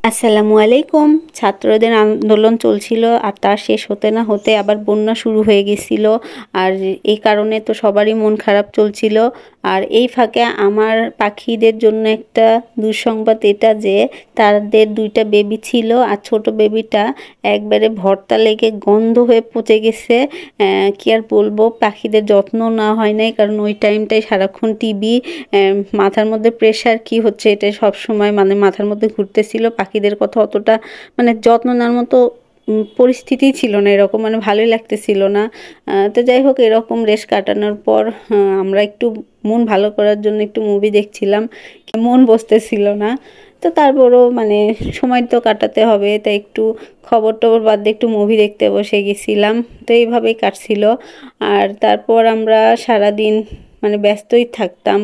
আসসালামু আলাইকুম। ছাত্রদের আন্দোলন চলছিল আর তার শেষ হতে না হতে আবার বন্যা শুরু হয়ে গেছিল। আর এই কারণে তো সবারই মন খারাপ চলছিল। আর এই ফাঁকে আমার পাখিদের জন্য একটা দুঃসংবাদ এটা যে তাদের 2টা বেবি ছিল আর ছোট বেবিটা একবারে ভর্তা লেগে গন্ধ হয়ে পচে গেছে। কি আর বলবো, পাখিদের যত্ন না হয় নাই, কারণ ওই টাইমটায় সারাক্ষণ টিভি, মাথার মধ্যে প্রেশার কি হচ্ছে এটা সবসময় মানে মাথার মধ্যে ঘুরতেছিল। পাখিদের কথা অতটা মানে যত্ন নেওয়ার মতো পরিস্থিতিই ছিল না, এরকম মানে ভালোই লাগতেছিল না। তো যাই হোক, এরকম রেশ কাটানোর পর আমরা একটু মন ভালো করার জন্য একটু মুভি দেখছিলাম, মন বসতেছিল না। তো তারপরও মানে সময় তো কাটাতে হবে, তাই একটু খবর টবর বাদ দিয়ে একটু মুভি দেখতে বসে গেছিলাম। তো এইভাবেই কাটছিল। আর তারপর আমরা সারাদিন মানে ব্যস্তই থাকতাম,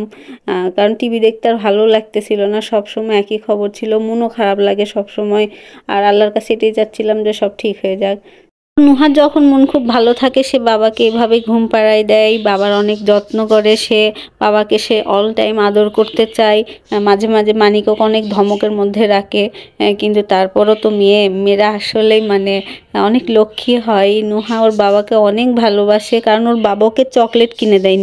কারণ টিভি দেখতে আর ভালো লাগতেছিল না, সব সময় একই খবর ছিল, মনও খারাপ লাগে সব সময়। আর আল্লাহর কাছে এটাই চাচ্ছিলাম যে সব ঠিক হয়ে যাক। নুহার যখন মন খুব ভালো থাকে সে বাবাকে এভাবে ঘুম পাড়ায় দেয়, বাবার অনেক যত্ন করে, বাবাকে সে অল টাইম আদর করতে চায়। মাঝে মাঝে মানিককে অনেক ধমকের মধ্যে রাখে, কিন্তু তারপরও তো মেয়েরা আসলেই মানে অনেক লক্ষ্মী হয়। নুহা ওর বাবাকে অনেক ভালোবাসে, কারণ ওর বাবাকে চকলেট কিনে দেয়।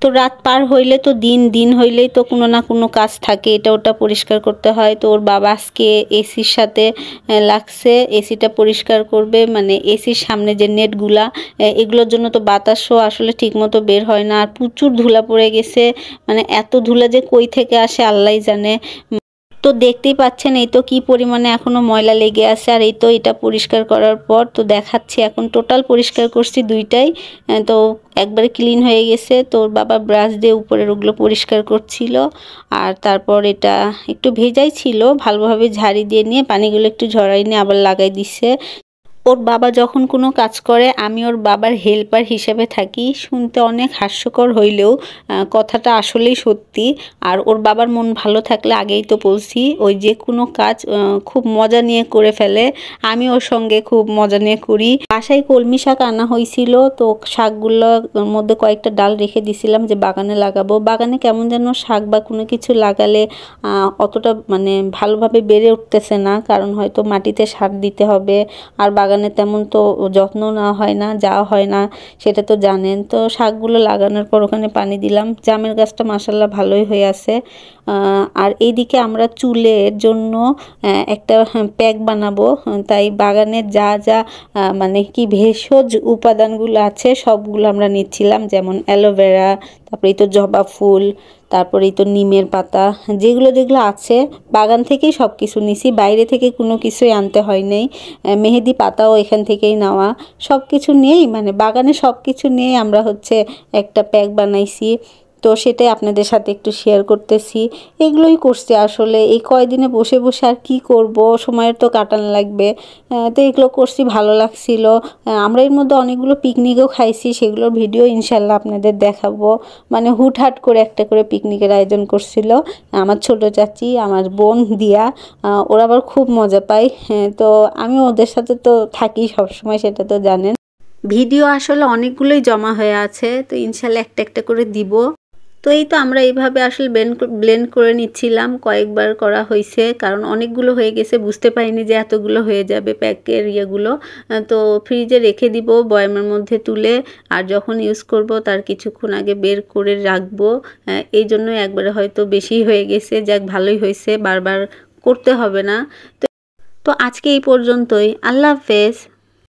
তো রাত পার হইলে তো দিন হইলেই তো কোনো না কোনো কাজ থাকে, এটা ওটা পরিষ্কার করতে হয়। তো ওর বাবা আজকে এসির সাথে লাগছে, এসিটা পরিষ্কার করবে, মানে এসির সামনে যে নেটগুলা, এগুলোর জন্য তো বাতাসও আসলে ঠিকমতো বের হয় না, আর প্রচুর ধুলা পড়ে গেছে। মানে এত ধুলা যে কই থেকে আসে আল্লাহই জানে। তো দেখতেই পাচ্ছেন এই তো কি পরিমাণে এখনো ময়লা লেগে আছে। আর এই তো এটা পরিষ্কার করার পর তো দেখাচ্ছি, এখন টোটাল পরিষ্কার করছি দুইটাই। তো একবারে ক্লিন হয়ে গেছে। তো বাবা ব্রাশ দিয়ে উপরের ওগুলো পরিষ্কার করছিল। আর তারপর এটা একটু ভেজাই ছিল, ভালোভাবে ঝাড়ি দিয়ে নিয়ে পানিগুলো একটু ঝরাই নিয়ে আবার লাগাই দিচ্ছে। ওর বাবা যখন কোনো কাজ করে আমি ওর বাবার হেল্পার হিসেবে থাকি। শুনতে অনেক হাস্যকর হইলেও কথাটা আসলেই সত্যি। আর ওর বাবার মন ভালো থাকলে আগেই তো বলছি, ওই যে কোনো কাজ খুব মজা নিয়ে করে ফেলে। আমি ওর সঙ্গে খুব মজা নিয়ে করি। বাসায় কলমি শাক আনা হয়েছিল, তো শাকগুলোর মধ্যে কয়েকটা ডাল রেখে দিছিলাম যে বাগানে লাগাবো। বাগানে কেমন যেন শাক বা কোনো কিছু লাগালে অতটা মানে ভালোভাবে বেড়ে উঠতেছে না, কারণ হয়তো মাটিতে সার দিতে হবে। আর বাগানে তেমন তো যত্ন নেওয়া হয় না, যাওয়া হয় না, সেটা তো জানেন। তো শাকগুলো লাগানোর পর ওখানে পানি দিলাম। জামের গাছটা মাশাআল্লাহ ভালোই হয়ে আছে। আর এইদিকে আমরা চুলের জন্য একটা প্যাক বানাবো, তাই বাগানের যা যা মানে কি ভেষজ উপাদানগুলো আছে সবগুলো আমরা নিচ্ছিলাম, যেমন অ্যালোভেরা, তারপরে এই তো জবা ফুল, তারপরে এই তো নিমের পাতা, যেগুলো যেগুলো আছে বাগান থেকেই সব কিছু নিছি, বাইরে থেকে কোনো কিছুই আনতে হয় নাই। মেহেদি পাতাও এখান থেকেই নেওয়া, সব কিছু নিয়েই মানে বাগানে সব কিছু নিয়েই আমরা হচ্ছে একটা প্যাক বানাইছি। তো সেটাই আপনাদের সাথে একটু শেয়ার করতেছি। এগুলোই করছি আসলে, এই কয়দিনে বসে বসে আর কি করব, সময়ের তো কাটানো লাগবে। তো এগুলো করছি, ভালো লাগছিল। আমরা এর মধ্যে অনেকগুলো পিকনিকও খাইছি, সেগুলোর ভিডিও ইনশাল্লাহ আপনাদের দেখাবো। মানে হুটহাট করে একটা করে পিকনিকের আয়োজন করছিল আমার ছোট চাচি, আমার বোন দিয়া। ওরা আবার খুব মজা পায়। তো আমি ওদের সাথে তো থাকি সবসময়, সেটা তো জানেন। ভিডিও আসলে অনেকগুলোই জমা হয়ে আছে, তো ইনশাল্লাহ একটা একটা করে দিব। তো এই তো আমরা এইভাবে আসলে ব্লেন্ড করে নিচ্ছিলাম, কয়েকবার করা হয়েছে, কারণ অনেকগুলো হয়ে গেছে, বুঝতে পারিনি যে এতগুলো হয়ে যাবে প্যাকের ইয়েগুলো। তো ফ্রিজে রেখে দিব বয়ামের মধ্যে তুলে, আর যখন ইউজ করব তার কিছুক্ষণ আগে বের করে রাখবো। এই জন্য একবারে হয়তো বেশি হয়ে গেছে, যাক ভালোই হয়েছে, বারবার করতে হবে না। তো আজকে এই পর্যন্তই, আল্লাহ হাফেজ।